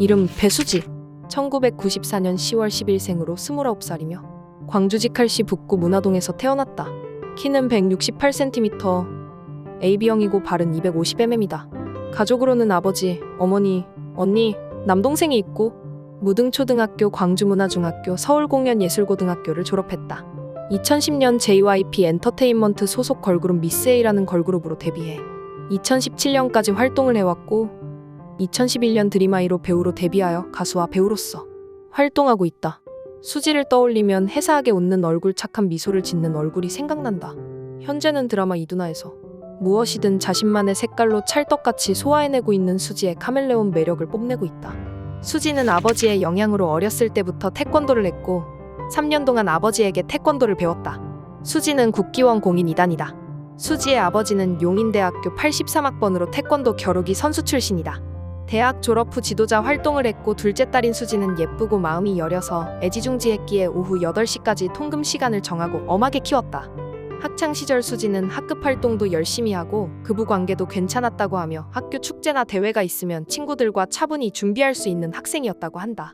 이름 배수지. 1994년 10월 10일생으로 29살이며 광주 직할시 북구 문화동에서 태어났다. 키는 168cm, AB형이고 발은 250mm이다. 가족으로는 아버지, 어머니, 언니, 남동생이 있고 무등초등학교, 광주문화중학교, 서울공연예술고등학교를 졸업했다. 2010년 JYP 엔터테인먼트 소속 걸그룹 미스 A라는 걸그룹으로 데뷔해 2017년까지 활동을 해왔고 2011년 드림아이로 배우로 데뷔하여 가수와 배우로서 활동하고 있다. 수지를 떠올리면 해사하게 웃는 얼굴, 착한 미소를 짓는 얼굴이 생각난다. 현재는 드라마 이두나에서 무엇이든 자신만의 색깔로 찰떡같이 소화해내고 있는 수지의 카멜레온 매력을 뽐내고 있다. 수지는 아버지의 영향으로 어렸을 때부터 태권도를 했고 3년 동안 아버지에게 태권도를 배웠다. 수지는 국기원 공인 2단이다. 수지의 아버지는 용인대학교 83학번으로 태권도 겨루기 선수 출신이다. 대학 졸업 후 지도자 활동을 했고 둘째 딸인 수지는 예쁘고 마음이 여려서 애지중지했기에 오후 8시까지 통금 시간을 정하고 엄하게 키웠다. 학창시절 수지는 학급 활동도 열심히 하고 부부관계도 괜찮았다고 하며 학교 축제나 대회가 있으면 친구들과 차분히 준비할 수 있는 학생이었다고 한다.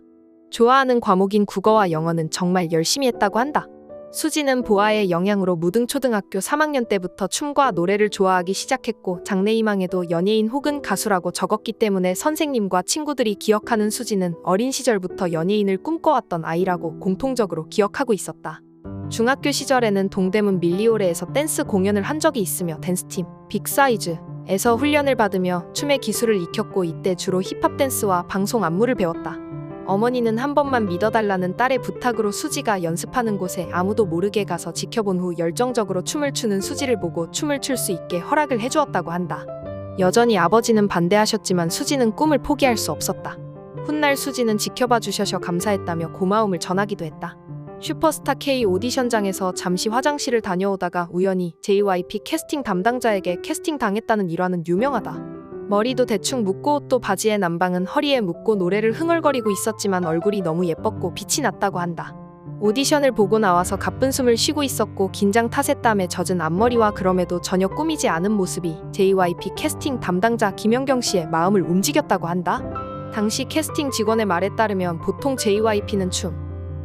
좋아하는 과목인 국어와 영어는 정말 열심히 했다고 한다. 수지는 보아의 영향으로 무등초등학교 3학년 때부터 춤과 노래를 좋아하기 시작했고 장래희망에도 연예인 혹은 가수라고 적었기 때문에 선생님과 친구들이 기억하는 수지는 어린 시절부터 연예인을 꿈꿔왔던 아이라고 공통적으로 기억하고 있었다. 중학교 시절에는 동대문 밀리오레에서 댄스 공연을 한 적이 있으며 댄스팀 빅사이즈에서 훈련을 받으며 춤의 기술을 익혔고 이때 주로 힙합 댄스와 방송 안무를 배웠다. 어머니는 한 번만 믿어달라는 딸의 부탁으로 수지가 연습하는 곳에 아무도 모르게 가서 지켜본 후 열정적으로 춤을 추는 수지를 보고 춤을 출 수 있게 허락을 해주었다고 한다. 여전히 아버지는 반대하셨지만 수지는 꿈을 포기할 수 없었다. 훗날 수지는 지켜봐 주셔서 감사했다며 고마움을 전하기도 했다. 슈퍼스타 K 오디션장에서 잠시 화장실을 다녀오다가 우연히 JYP 캐스팅 담당자에게 캐스팅 당했다는 일화는 유명하다. 머리도 대충 묶고 옷도 바지에 남방은 허리에 묶고 노래를 흥얼거리고 있었지만 얼굴이 너무 예뻤고 빛이 났다고 한다. 오디션을 보고 나와서 가쁜 숨을 쉬고 있었고 긴장 탓에 땀에 젖은 앞머리와 그럼에도 전혀 꾸미지 않은 모습이 JYP 캐스팅 담당자 김연경 씨의 마음을 움직였다고 한다. 당시 캐스팅 직원의 말에 따르면 보통 JYP는 춤,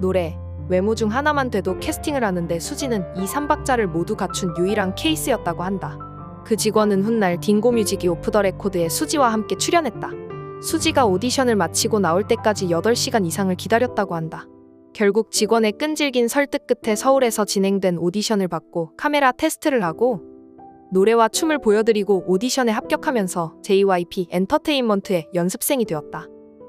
노래, 외모 중 하나만 돼도 캐스팅을 하는데 수지는 이 3박자를 모두 갖춘 유일한 케이스였다고 한다. 그 직원은 훗날 딩고뮤직이 오프 더 레코드에 수지와 함께 출연했다. 수지가 오디션을 마치고 나올 때까지 8시간 이상을 기다렸다고 한다. 결국 직원의 끈질긴 설득 끝에 서울에서 진행된 오디션을 받고 카메라 테스트를 하고 노래와 춤을 보여드리고 오디션에 합격하면서 JYP 엔터테인먼트의 연습생이 되었다.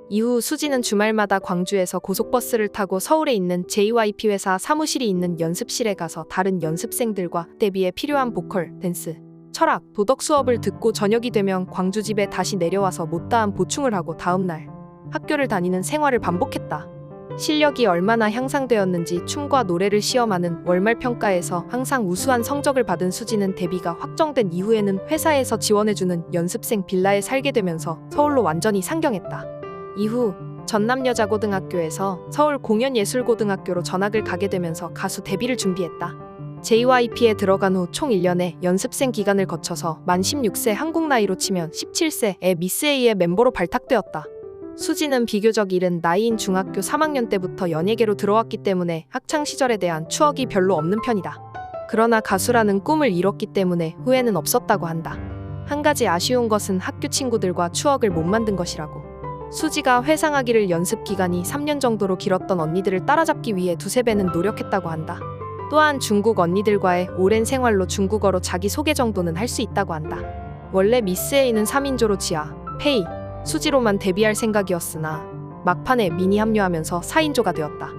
이후 수지는 주말마다 광주에서 고속버스를 타고 서울에 있는 JYP 회사 사무실이 있는 연습실에 가서 다른 연습생들과 데뷔에 필요한 보컬, 댄스, 철학, 도덕 수업을 듣고 저녁이 되면 광주 집에 다시 내려와서 못다한 보충을 하고 다음날 학교를 다니는 생활을 반복했다. 실력이 얼마나 향상되었는지 춤과 노래를 시험하는 월말 평가에서 항상 우수한 성적을 받은 수지는 데뷔가 확정된 이후에는 회사에서 지원해주는 연습생 빌라에 살게 되면서 서울로 완전히 상경했다. 이후 전남여자고등학교에서 서울공연예술고등학교로 전학을 가게 되면서 가수 데뷔를 준비했다. JYP에 들어간 후 총 1년의 연습생 기간을 거쳐서 만 16세 한국 나이로 치면 17세의 미스 A의 멤버로 발탁되었다. 수지는 비교적 이른 나이인 중학교 3학년 때부터 연예계로 들어왔기 때문에 학창시절에 대한 추억이 별로 없는 편이다. 그러나 가수라는 꿈을 이뤘기 때문에 후회는 없었다고 한다. 한 가지 아쉬운 것은 학교 친구들과 추억을 못 만든 것이라고. 수지가 회상하기를 연습 기간이 3년 정도로 길었던 언니들을 따라잡기 위해 두세 배는 노력했다고 한다. 또한 중국 언니들과의 오랜 생활로 중국어로 자기소개 정도는 할 수 있다고 한다. 원래 미스 A는 3인조로 지아, 페이, 수지로만 데뷔할 생각이었으나 막판에 미니 합류하면서 4인조가 되었다.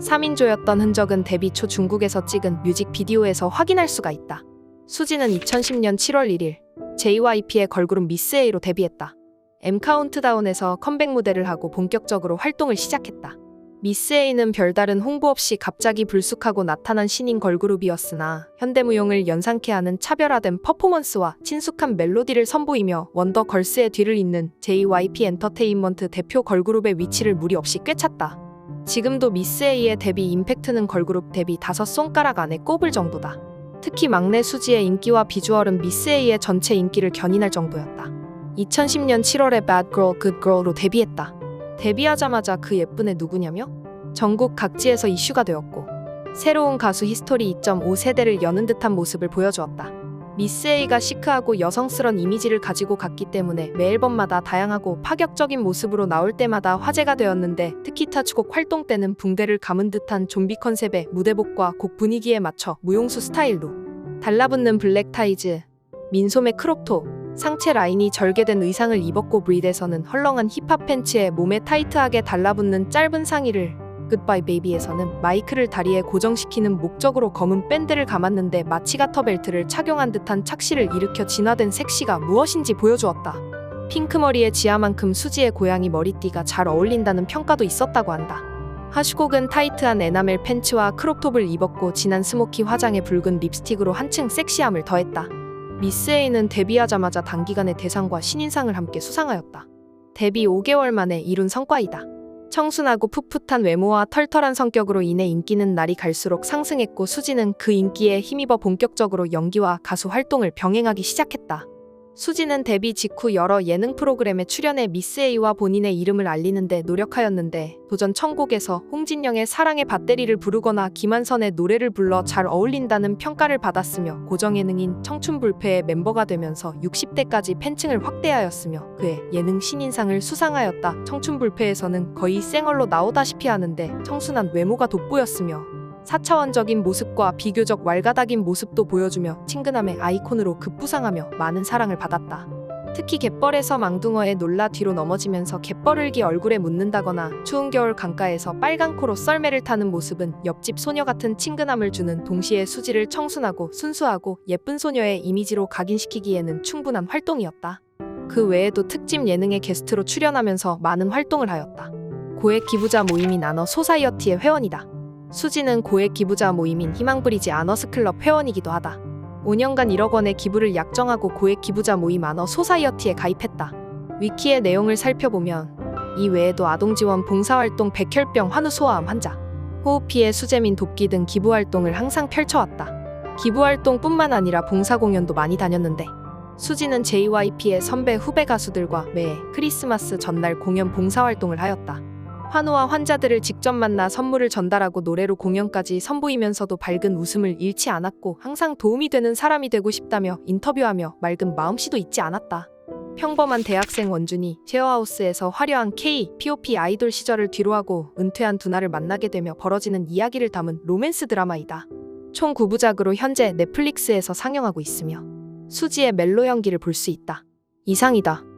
3인조였던 흔적은 데뷔 초 중국에서 찍은 뮤직비디오에서 확인할 수가 있다. 수지는 2010년 7월 1일 JYP의 걸그룹 미스 A로 데뷔했다. M카운트다운에서 컴백 무대를 하고 본격적으로 활동을 시작했다. 미스 A는 별다른 홍보 없이 갑자기 불쑥하고 나타난 신인 걸그룹이었으나 현대무용을 연상케 하는 차별화된 퍼포먼스와 친숙한 멜로디를 선보이며 원더걸스의 뒤를 잇는 JYP 엔터테인먼트 대표 걸그룹의 위치를 무리 없이 꿰찼다. 지금도 미스 A의 데뷔 임팩트는 걸그룹 데뷔 5손가락 안에 꼽을 정도다. 특히 막내 수지의 인기와 비주얼은 미스 A의 전체 인기를 견인할 정도였다. 2010년 7월에 Bad Girl, Good Girl로 데뷔했다. 데뷔하자마자 그 예쁜 애 누구냐며? 전국 각지에서 이슈가 되었고 새로운 가수 히스토리 2.5 세대를 여는 듯한 모습을 보여주었다. 미스 A가 시크하고 여성스런 이미지를 가지고 갔기 때문에 매 앨범마다 다양하고 파격적인 모습으로 나올 때마다 화제가 되었는데 특히 타주곡 활동 때는 붕대를 감은 듯한 좀비 컨셉의 무대복과 곡 분위기에 맞춰 무용수 스타일로 달라붙는 블랙 타이즈, 민소매 크롭톱, 상체 라인이 절개된 의상을 입었고 브릿에서는 헐렁한 힙합 팬츠에 몸에 타이트하게 달라붙는 짧은 상의를 굿바이 베이비에서는 마이크를 다리에 고정시키는 목적으로 검은 밴드를 감았는데 마치 가터벨트를 착용한 듯한 착시를 일으켜 진화된 섹시가 무엇인지 보여주었다. 핑크머리의 지아만큼 수지의 고양이 머리띠가 잘 어울린다는 평가도 있었다고 한다. 하슈곡은 타이트한 에나멜 팬츠와 크롭톱을 입었고 진한 스모키 화장에 붉은 립스틱으로 한층 섹시함을 더했다. 미스 A는 데뷔하자마자 단기간에 대상과 신인상을 함께 수상하였다. 데뷔 5개월 만에 이룬 성과이다. 청순하고 풋풋한 외모와 털털한 성격으로 인해 인기는 날이 갈수록 상승했고 수지는 그 인기에 힘입어 본격적으로 연기와 가수 활동을 병행하기 시작했다. 수지는 데뷔 직후 여러 예능 프로그램에 출연해 미스 A와 본인의 이름을 알리는데 노력하였는데 도전 천국에서 홍진영의 사랑의 밧데리를 부르거나 김한선의 노래를 불러 잘 어울린다는 평가를 받았으며 고정 예능인 청춘불패의 멤버가 되면서 60대까지 팬층을 확대하였으며 그의 예능 신인상을 수상하였다. 청춘불패에서는 거의 쌩얼로 나오다시피 하는데 청순한 외모가 돋보였으며 4차원적인 모습과 비교적 왈가닥인 모습도 보여주며 친근함의 아이콘으로 급부상하며 많은 사랑을 받았다. 특히 갯벌에서 망둥어에 놀라 뒤로 넘어지면서 갯벌을기 얼굴에 묻는다거나 추운 겨울 강가에서 빨간 코로 썰매를 타는 모습은 옆집 소녀 같은 친근함을 주는 동시에 수지를 청순하고 순수하고 예쁜 소녀의 이미지로 각인시키기에는 충분한 활동이었다. 그 외에도 특집 예능에 게스트로 출연하면서 많은 활동을 하였다. 고액 기부자 모임인 아너 소사이어티의 회원이다. 수지는 고액 기부자 모임인 희망브리지 아너스클럽 회원이기도 하다. 5년간 1억 원의 기부를 약정하고 고액 기부자 모임 아너 소사이어티에 가입했다. 위키의 내용을 살펴보면 이 외에도 아동지원 봉사활동, 백혈병, 환우소아암 환자, 호흡피해, 수재민 돕기 등 기부활동을 항상 펼쳐왔다. 기부활동뿐만 아니라 봉사공연도 많이 다녔는데 수지는 JYP의 선배 후배 가수들과 매해 크리스마스 전날 공연 봉사활동을 하였다. 환우와 환자들을 직접 만나 선물을 전달하고 노래로 공연까지 선보이면서도 밝은 웃음을 잃지 않았고 항상 도움이 되는 사람이 되고 싶다며 인터뷰하며 맑은 마음씨도 잊지 않았다. 평범한 대학생 원준이 쉐어하우스에서 화려한 K-POP 아이돌 시절을 뒤로하고 은퇴한 두나를 만나게 되며 벌어지는 이야기를 담은 로맨스 드라마이다. 총 9부작으로 현재 넷플릭스에서 상영하고 있으며 수지의 멜로 연기를 볼 수 있다. 이상이다.